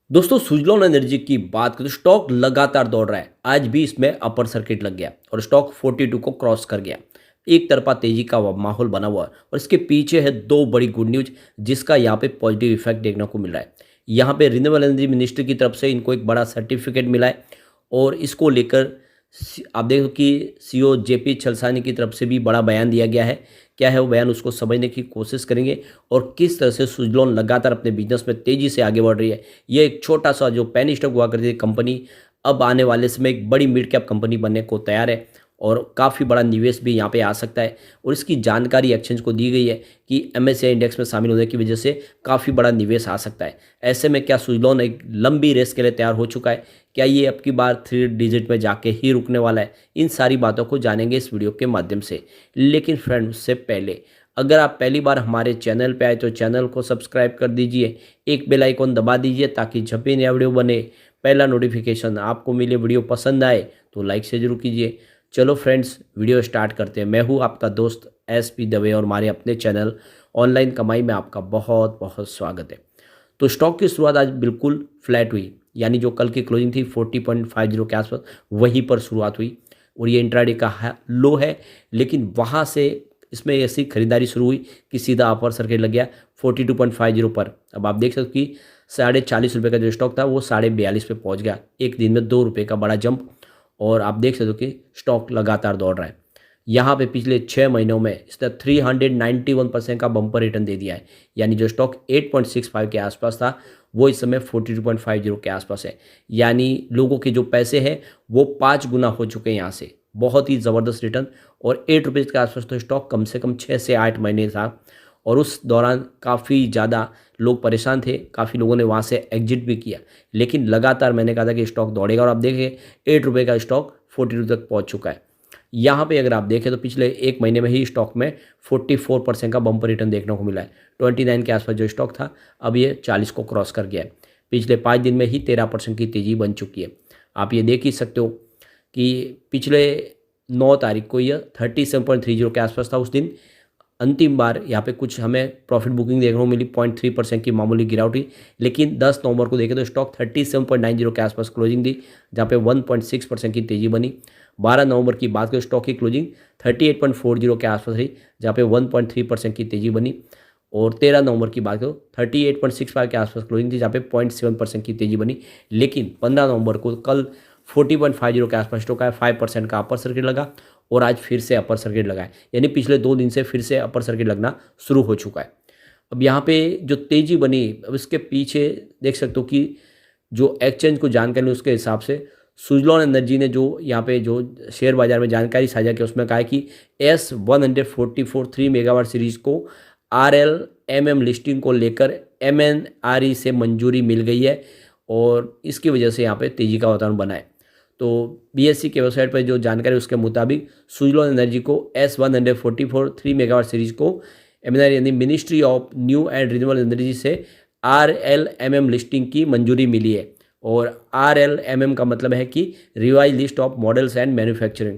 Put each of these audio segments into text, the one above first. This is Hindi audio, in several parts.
दोस्तों सुजलॉन एनर्जी की बात करें तो स्टॉक लगातार दौड़ रहा है। आज भी इसमें अपर सर्किट लग गया और स्टॉक 42 को क्रॉस कर गया। एक तरफा तेजी का माहौल बना हुआ है और इसके पीछे है दो बड़ी गुड न्यूज जिसका यहाँ पे पॉजिटिव इफेक्ट देखने को मिल रहा है। यहाँ पे रिन्यूएबल एनर्जी मिनिस्ट्री की तरफ से इनको एक बड़ा सर्टिफिकेट मिला है और इसको लेकर आप देखो कि सीईओ जेपी छलसानी की तरफ से भी बड़ा बयान दिया गया है। क्या है वो बयान, उसको समझने की कोशिश करेंगे और किस तरह से सुजलॉन लगातार अपने बिजनेस में तेजी से आगे बढ़ रही है। ये एक छोटा सा जो पेनी स्टॉक हुआ करती थी कंपनी, अब आने वाले समय एक बड़ी मिड कैप कंपनी बनने को तैयार है और काफ़ी बड़ा निवेश भी यहाँ पे आ सकता है। और इसकी जानकारी एक्सचेंज को दी गई है कि एमएससीआई इंडेक्स में शामिल होने की वजह से काफ़ी बड़ा निवेश आ सकता है। ऐसे में क्या सुजलॉन एक लंबी रेस के लिए तैयार हो चुका है? क्या ये अब की बार 3 डिजिट में जाके ही रुकने वाला है? इन सारी बातों को जानेंगे इस वीडियो के माध्यम से। लेकिन फ्रेंड, उससे पहले अगर आप पहली बार हमारे चैनल पे आए तो चैनल को सब्सक्राइब कर दीजिए, एक बेल आइकॉन दबा दीजिए ताकि जब भी नया वीडियो बने पहला नोटिफिकेशन आपको मिले। वीडियो पसंद आए तो लाइक से जरूर कीजिए। चलो फ्रेंड्स, वीडियो स्टार्ट करते हैं। मैं हूँ आपका दोस्त SP दवे और हमारे अपने चैनल ऑनलाइन कमाई में आपका बहुत बहुत स्वागत है। तो स्टॉक की शुरुआत आज बिल्कुल फ्लैट हुई, यानी जो कल की क्लोजिंग थी 40.50 के आसपास वहीं पर शुरुआत हुई और ये इंट्राडे का लो है। लेकिन वहाँ से इसमें ऐसी खरीदारी शुरू हुई कि सीधा अपर सर्किट लग गया 42.50 पर। अब आप देख सकते हो कि ₹40.50 का जो स्टॉक था वो 42.5 पे पहुँच गया। एक दिन में ₹2 का बड़ा जंप और आप देख सकते हो कि स्टॉक लगातार दौड़ रहा है। यहाँ पे पिछले 6 महीनों में इसने 391% का बम्पर रिटर्न दे दिया है, यानी जो स्टॉक 8.65 के आसपास था वो इस समय 42.50 के आसपास है। यानी लोगों के जो पैसे हैं वो 5 गुना हो चुके हैं यहाँ से। बहुत ही ज़बरदस्त रिटर्न। और ₹8 के आसपास तो स्टॉक कम से कम 6 से 8 महीने था और उस दौरान काफ़ी ज़्यादा लोग परेशान थे, काफ़ी लोगों ने वहाँ से एग्जिट भी किया। लेकिन लगातार मैंने कहा था कि स्टॉक दौड़ेगा और आप देखिए ₹8 का स्टॉक 42 तक पहुँच चुका है। यहाँ पे अगर आप देखें तो पिछले एक महीने में ही स्टॉक में 44% का बम्पर रिटर्न देखने को मिला है। 29 के आसपास जो स्टॉक था अब ये 40 को क्रॉस कर गया है। पिछले 5 दिन में ही 13% की तेज़ी बन चुकी है। आप ये देख ही सकते हो कि पिछले 9 तारीख को यह 37.30 के आसपास था। उस दिन अंतिम बार यहाँ पे कुछ हमें प्रॉफिट बुकिंग देखने को मिली, 0.3% की मामूली गिरावट हुई। लेकिन 10 नवंबर को देखें तो स्टॉक 37.90 के आसपास क्लोजिंग दी, जहाँ पे 1.6% की तेज़ी बनी। 12 नवंबर की बात करें स्टॉक की क्लोजिंग 38.40 के आसपास रही, जहाँ पे 1.3% की तेज़ी बनी। और 13 नवंबर की बात करो 38.65 के आसपास क्लोजिंग थी, जहाँ पे 0.7% की तेज़ी बनी। लेकिन 15 नवंबर को कल 40.50 के आसपास स्टॉक आया, 5% का अपर सर्किट लगा और आज फिर से अपर सर्किट लगा है। यानी पिछले 2 दिन से फिर से अपर सर्किट लगना शुरू हो चुका है। अब यहाँ पे जो तेज़ी बनी, अब इसके पीछे देख सकते हो कि जो एक्सचेंज को जानकारी मिली उसके हिसाब से सुजलॉन एनर्जी ने जो यहाँ पे जो शेयर बाजार में जानकारी साझा की उसमें कहा है कि S144 3 मेगावाट सीरीज को RLMM लिस्टिंग को लेकर MNRE से मंजूरी मिल गई है और इसकी वजह से यहाँ पे तेज़ी का वातावरण बना है। तो BSE के वेबसाइट पर जो जानकारी उसके मुताबिक सुजलॉन एनर्जी को S144 3 मेगावाट सीरीज को MNRE यानी ministry of new and renewable energy से RLMM लिस्टिंग की मंजूरी मिली है। और RLMM का मतलब है कि revise list of models and manufacturing.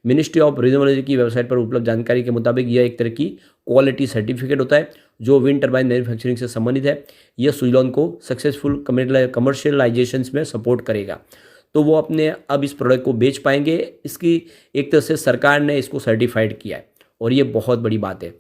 Ministry of renewable energy की वेबसाइट पर उपलब्ध जानकारी के मुताबिक यह एक तरह की क्वालिटी सर्टिफिकेट होता है जो विंड टर्बाइन मैन्युफैक्चरिंग से संबंधित है। यह सुजलॉन को सक्सेसफुल कमर्शियलाइजेशन में सपोर्ट करेगा, तो वो अपने अब इस प्रोडक्ट को बेच पाएंगे। इसकी एक तरह से सरकार ने इसको सर्टिफाइड किया है और ये बहुत बड़ी बात है।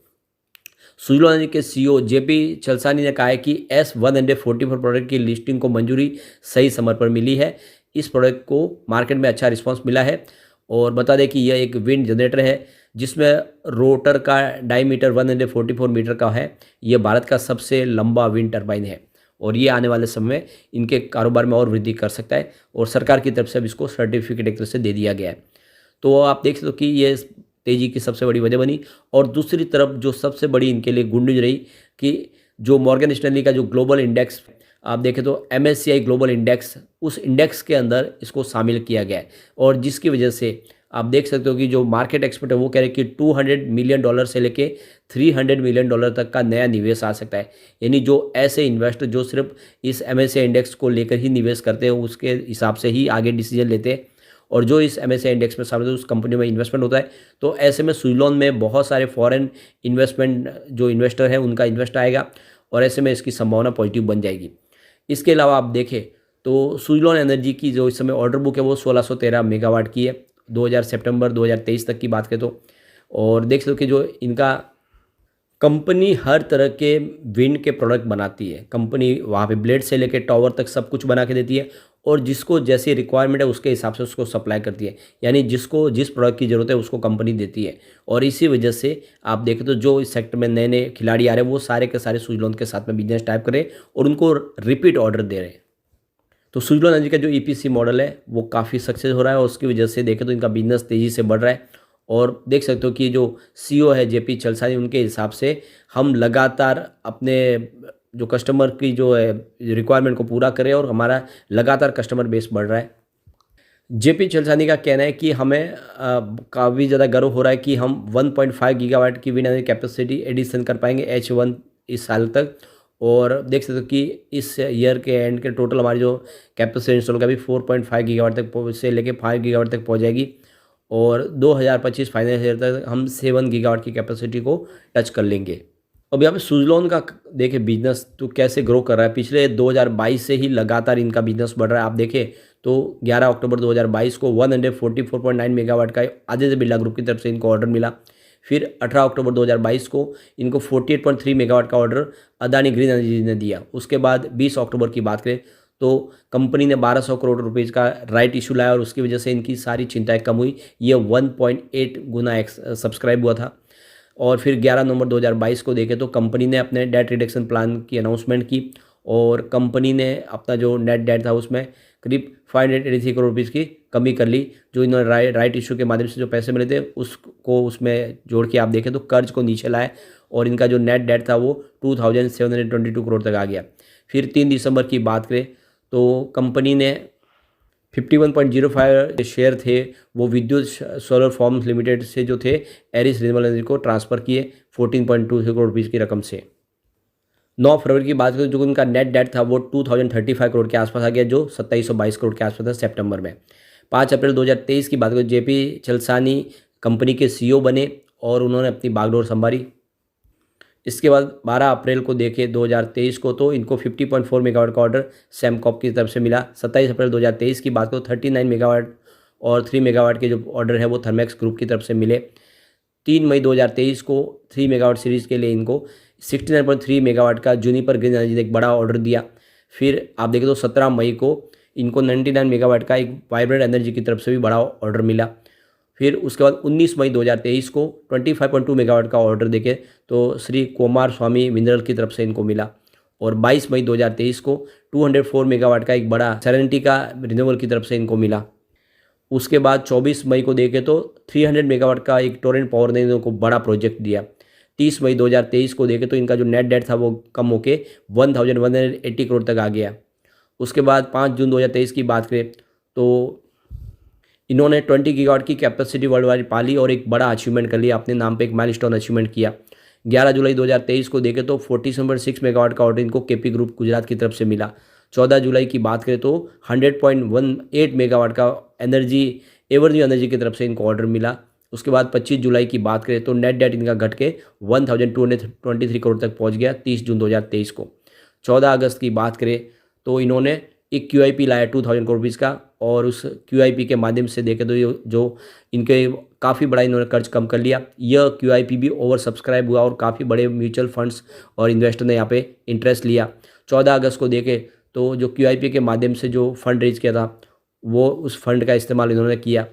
सुजलॉन एनर्जी के CEO जेपी छलसानी ने कहा है कि S144 प्रोडक्ट की लिस्टिंग को मंजूरी सही समय पर मिली है। इस प्रोडक्ट को मार्केट में अच्छा रिस्पांस मिला है और बता दें कि यह एक विंड जनरेटर है जिसमें रोटर का डायमीटर 144 मीटर का है। यह भारत का सबसे लंबा विंड टर्बाइन है और ये आने वाले समय में इनके कारोबार में और वृद्धि कर सकता है और सरकार की तरफ से अब इसको सर्टिफिकेट एक तरह से दे दिया गया है। तो आप देख सकते हो कि ये तेज़ी की सबसे बड़ी वजह बनी। और दूसरी तरफ जो सबसे बड़ी इनके लिए गुड न्यूज़ रही कि जो मॉर्गन स्टैनली का जो ग्लोबल इंडेक्स आप देखें तो MSCI ग्लोबल इंडेक्स, उस इंडेक्स के अंदर इसको शामिल किया गया है और जिसकी वजह से आप देख सकते हो कि जो मार्केट एक्सपर्ट है वो कह रहे हैं कि $200 मिलियन से लेके $300 मिलियन तक का नया निवेश आ सकता है। यानी जो ऐसे इन्वेस्टर जो सिर्फ इस MSCI इंडेक्स को लेकर ही निवेश करते हैं उसके हिसाब से ही आगे डिसीजन लेते हैं और जो इस MSCI इंडेक्स में शामिल है उस कंपनी में इन्वेस्टमेंट होता है। तो ऐसे में सुजलॉन में बहुत सारे फॉरेन इन्वेस्टमेंट जो इन्वेस्टर हैं उनका इन्वेस्ट आएगा और ऐसे में इसकी संभावना पॉजिटिव बन जाएगी। इसके अलावा आप देखें तो सुजलॉन एनर्जी की जो इस समय ऑर्डर बुक है वो 1613 मेगावाट की है 2000 सितंबर 2023 तक की बात करें तो। और देख सकते हो कि जो इनका कंपनी हर तरह के विंड के प्रोडक्ट बनाती है। कंपनी वहाँ पे ब्लेड से लेकर टावर तक सब कुछ बना के देती है और जिसको जैसी रिक्वायरमेंट है उसके हिसाब से उसको सप्लाई करती है। यानी जिसको जिस प्रोडक्ट की ज़रूरत है उसको कंपनी देती है। और इसी वजह से आप देखें तो जो इस सेक्टर में नए नए खिलाड़ी आ रहे हैं वो सारे के सारे सुजलॉन के साथ में बिजनेस टाइप कर रहे हैं और उनको रिपीट ऑर्डर दे रहे हैं। तो सुजलॉन एनर्जी का जो ईपीसी मॉडल है वो काफ़ी सक्सेस हो रहा है और उसकी वजह से देखें तो इनका बिजनेस तेज़ी से बढ़ रहा है। और देख सकते हो कि जो सीईओ है जेपी चलसानी, उनके हिसाब से हम लगातार अपने जो कस्टमर की जो है रिक्वायरमेंट को पूरा करें और हमारा लगातार कस्टमर बेस बढ़ रहा है। जेपी चलसानी का कहना है कि हमें काफ़ी ज़्यादा गर्व हो रहा है कि हम 1.5 गीगावाट की विंड एनर्जी कैपेसिटी एडिशन कर पाएंगे H1 इस साल तक। और देख सकते हो कि इस ईयर के एंड के टोटल हमारी जो कैपेसिटी इंस्टॉल का भी 4.5 गीगावाट तक से लेके 5 गीगावाट तक पहुंच जाएगी। और 2025 फाइनेंशियल ईयर तक हम 7 गीगावाट की कैपेसिटी को टच कर लेंगे। अब यहाँ पे सुजलॉन का देखें बिजनेस तो कैसे ग्रो कर रहा है। पिछले 2022 से ही लगातार इनका बिजनेस बढ़ रहा है। आप देखें तो 11 अक्टूबर 2022 को 144.9 मेगावाट का आदित्य बिरला ग्रुप की तरफ से इनको ऑर्डर मिला। फिर 18 अक्टूबर 2022 को इनको 48.3 मेगावाट का ऑर्डर अदानी ग्रीन एनर्जी ने दिया। उसके बाद 20 अक्टूबर की बात करें तो कंपनी ने 1200 करोड़ रुपीज़ का राइट इशू लाया और उसकी वजह से इनकी सारी चिंताएं कम हुई। ये 1.8 गुना सब्सक्राइब हुआ था। और फिर 11 नवंबर 2022 को देखें तो कंपनी ने अपने डेट रिडक्शन प्लान की अनाउंसमेंट की और कंपनी ने अपना जो नेट डेट था उसमें करीब 583 करोड़ रुपीज़ की कमी कर ली। जो इन्होंने राइट इशू के माध्यम से जो पैसे मिले थे उसको उसमें जोड़ के आप देखें तो कर्ज को नीचे लाए और इनका जो नेट डेट था वो 2722 करोड़ तक आ गया। फिर 3 दिसंबर की बात करें तो कंपनी ने 51.05 शेयर थे वो विद्युत सोलर फॉर्म्स लिमिटेड से जो थे एरिस रिन्यूएबल एनर्जी को ट्रांसफ़र किए 14.2 करोड़ रुपीज़ की रकम से। 9 फरवरी की बात करें जो उनका नेट डेट था वो 2035 करोड़ के आसपास आ गया जो 2722 करोड़ के आसपास था सितंबर में। 5 अप्रैल 2023 की बात करें जेपी चलसानी कंपनी के सीईओ बने और उन्होंने अपनी बागडोर संभाली। इसके बाद 12 अप्रैल को देखें 2023 को तो इनको 50.4 मेगावाट का ऑर्डर सेमकॉप की तरफ से मिला। 27 अप्रैल 2023 की बात करो 39 मेगावाट और 3 मेगावाट के जो ऑर्डर है वो थर्मेक्स ग्रुप की तरफ से मिले। 3 मई 2023 को 3 मेगावाट सीरीज़ के लिए इनको 69.3 मेगावाट का जूनिपर ग्रीन एनर्जी ने एक बड़ा ऑर्डर दिया। फिर आप देखें तो 17 मई को इनको 99 मेगावाट का एक वाइब्रेंट एनर्जी की तरफ से भी बड़ा ऑर्डर मिला। फिर उसके बाद 19 मई 2023 को 25.2 मेगावाट का ऑर्डर देके तो श्री कुमार स्वामी मिनरल की तरफ से इनको मिला। और 22 मई 2023 को 204 मेगावाट का एक बड़ा सेरेनिटी का रिन्यूएबल की तरफ से इनको मिला। उसके बाद 24 मई को देखें तो 300 मेगावाट का एक टोरेंट पावर ने इनको बड़ा प्रोजेक्ट दिया। 30 मई 2023 को देखें तो इनका जो नेट डेट था वो कम होके 1180 करोड़ तक आ गया। उसके बाद 5 जून 2023 की बात करें तो इन्होंने 20 गीगावाट की कैपेसिटी वर्ल्ड वाइड पाली और एक बड़ा अचीवमेंट कर लिया, अपने नाम पे एक माइलस्टोन अचीवमेंट किया। 11 जुलाई 2023 को देखें तो 47.6 मेगावाट का ऑर्डर इनको केपी ग्रुप गुजरात की तरफ से मिला। 14 जुलाई की बात करें तो 100.18 मेगावाट का एनर्जी एवरन्यू एनर्जी की तरफ से इनको ऑर्डर मिला। उसके बाद 25 जुलाई की बात करें तो नेट डेट इनका घट के 1223 करोड़ तक पहुंच गया 30 जून 2023 को। 14 अगस्त की बात करें तो इन्होंने एक QIP लाया 2000 करोड़ रुपीज़ का और उस QIP के माध्यम से देखें तो जो इनके काफ़ी बड़ा इन्होंने कर्ज कम कर लिया। यह QIP भी ओवर सब्सक्राइब हुआ और काफ़ी बड़े म्यूचुअल फंड्स और इन्वेस्टर ने यहाँ पे इंटरेस्ट लिया। 14 अगस्त को देखें तो जो QIP के माध्यम से जो फंड रेज किया था वो उस फंड का इस्तेमाल इन्होंने किया।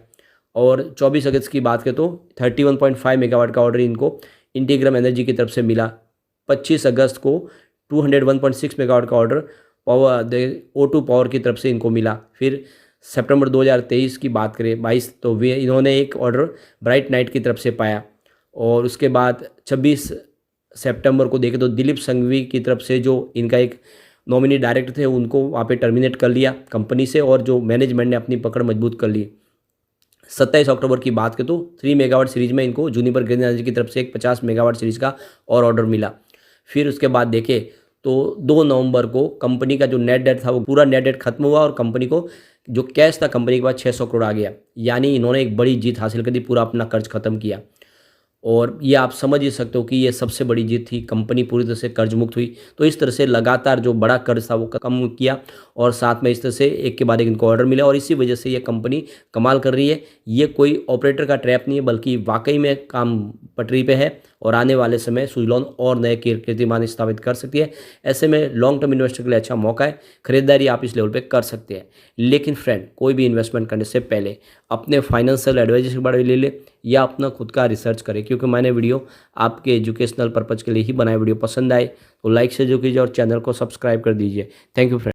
और 24 अगस्त की बात करें तो 31.5 मेगावाट का ऑर्डर इनको इंटीग्रम एनर्जी की तरफ से मिला। 25 अगस्त को 201.6 मेगावाट का ऑर्डर पावर O2 पावर की तरफ से इनको मिला। फिर सितंबर 2023 की बात करें 22 तो वे इन्होंने एक ऑर्डर ब्राइट नाइट की तरफ से पाया। और उसके बाद 26 सितंबर को देखें तो दिलीप संघवी की तरफ से जो इनका एक नॉमिनी डायरेक्टर थे उनको वहाँ पे टर्मिनेट कर लिया कंपनी से और जो मैनेजमेंट ने अपनी पकड़ मजबूत कर ली। 27 अक्टूबर की बात करें तो 3 मेगावाट सीरीज में इनको जूनिपर ग्रीन एनर्जी की तरफ से एक 50 मेगावाट सीरीज का और ऑर्डर मिला। फिर उसके बाद देखें तो 2 नवंबर को कंपनी का जो नेट डेट था वो पूरा नेट डेट खत्म हुआ और कंपनी को जो कैश था कंपनी के पास 600 करोड़ आ गया। यानी इन्होंने एक बड़ी जीत हासिल कर दी, पूरा अपना कर्ज खत्म किया। और ये आप समझ ही सकते हो कि ये सबसे बड़ी जीत थी। कंपनी पूरी तरह से कर्ज मुक्त हुई। तो इस तरह से लगातार जो बड़ा कर्ज था वो कम किया और साथ में इस तरह से एक के बाद एक इनको ऑर्डर मिला और इसी वजह से ये कंपनी कमाल कर रही है। ये कोई ऑपरेटर का ट्रैप नहीं है, बल्कि वाकई में काम पटरी पे है और आने वाले समय सुज़लॉन और नए कीर्तिमान स्थापित कर सकती है। ऐसे में लॉन्ग टर्म इन्वेस्टर के लिए अच्छा मौका है। खरीदारी आप इस लेवल पे कर सकते हैं। लेकिन फ्रेंड, कोई भी इन्वेस्टमेंट करने से पहले अपने फाइनेंशियल एडवाइजर के बारे में ले ले या अपना खुद का रिसर्च करें, क्योंकि मैंने वीडियो आपके एजुकेशनल पर्पज़ के लिए ही बनाया। वीडियो पसंद आए तो लाइक से जो कीजिए और चैनल को सब्सक्राइब कर दीजिए। Thank you friend.